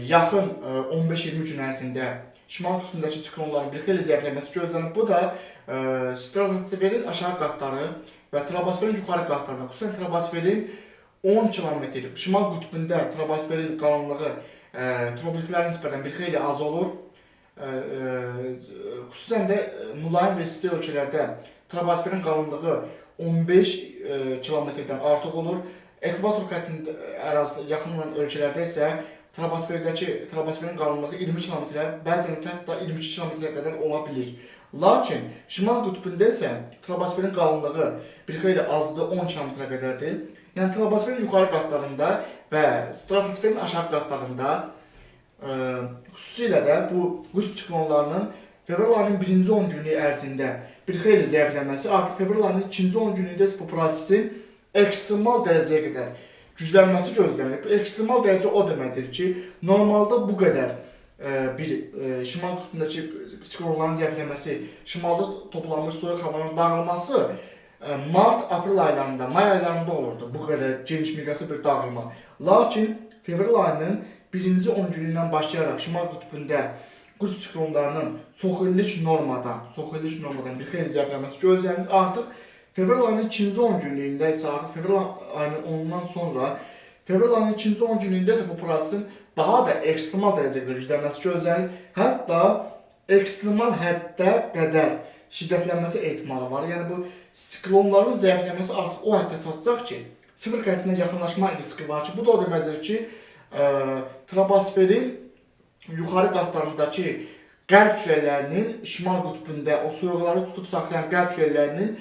yaxın 15-20 gün ərzində şimal qutbundakı siklonların bir xeyli zəifləməsi gözlənir. Bu da stratosferin aşağı qatları və troposferin yuxarı qatlarına, xüsusən troposferin 10 kilometr, şimal qutbunda troposferin qalınlığı tropiklərə nisbətən bir xeyli az olur. Xüsusən də mülayim və isti ölkələrdə troposferin qalınlığı 15 kilometrdən artıq olur. Ekvator xəttinin ərazisi yaxın olan ölkələrdə isə troposferin qalınlığı 20 km, bəzən isə hətta 22 km qədər ola bilir. Lakin şimal qutbunda isə troposferin qalınlığı bir xeyli azdır, 10 km qədərdir. Yəni troposferin yuxarı qatlarında və stratosferin aşağı qatlarında xüsusilə də bu qutb siklonlarının fevral ayının 1-ci 10 günlük ərzində bir xeyli zəifləməsi, artıq fevral ayının 2-ci 10 günlükdə bu prosesin ekstremal dərəcəyə qədər güclənməsi gözlənilir. Bu ekstremal dərəcə o deməkdir ki, normalda bu qədər bir şimal qutbundakı siklonların zəifləməsi, şimalda toplanmış soyuq havanın dağılması mart-aprel aylarında, may aylarında olurdu bu qədər geniş miqyaslı bir dağılma. Lakin fevral ayının 1-ci 10 günündən başlayaraq şimal qutbunda qutb siklonlarının çoxillik normadan bir xeyli zəifləməsi gözlənilir. Artıq fevral ayının 2-ci 10 günlüyündə isə artıq fevral ayının 10-dan sonra fevral ayının 2-ci 10 günlüyündə isə bu prosesin daha da ekstremal dərəcədə güclənməsi gözlənilir. Hətta ekstremal həddə qədər şiddətlənməsi ehtimalı var. Yəni bu siklonların zəifləməsi artıq o həddə çatacaq ki, sıfır xəttinə yaxınlaşma riski var ki, bu da o deməkdir ki, troposferin yuxarı qatlarındakı qərb külələrinin şimal qutbunda o soyuqları tutub saxlayan qərb külələrinin,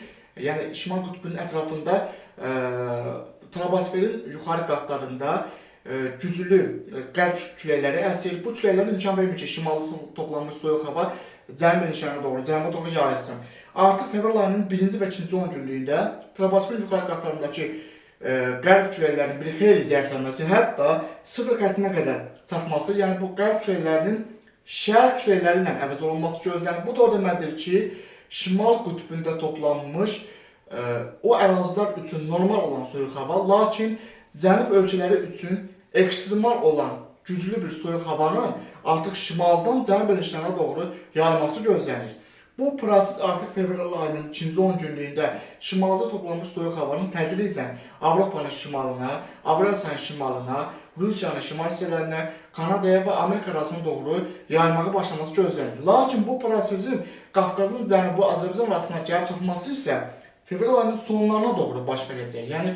yəni şimal qutbunun ətrafında troposferin yuxarı qatlarında güclü qərb külələri əsir. Bu külələr imkan vermir ki, şimalda toplanmış soyuq hava cənubi cənuba doğru yayılsın. Artıq fevral ayının 1-ci və 2-ci 10 günlüyündə troposferin yuxarı qatlarındakı qərb külələrinin bir xeyli zəifləməsi, hətta sıfır xəttinə qədər çatması, yəni bu qərb külələrinin şərq külələri ilə əvəz olunması gözlənir. Bu da o deməkdir ki, şimal qutbunda toplanmış o ərazilər üçün normal olan soyuq hava, lakin cənub ölkələri üçün ekstremal olan güclü bir soyuq havanın artıq şimaldan cənub enişlərinə doğru yayılması gözlənir. Bu proses artıq fevral ayının 2-ci 10 günlüyündə şimalda toplanmış soyuq havanın tədricən Avropanın şimalına, Avrasiyanın şimalına, Rusiyanın şimal hissələrinə, Kanadaya və Amerika arasına doğru yayılmağa başlaması gözlənilir. Lakin bu prosesin Qafqazın cənubu Azərbaycan arasına gəlib çatması isə fevral ayının sonlarına doğru baş verəcək. Yəni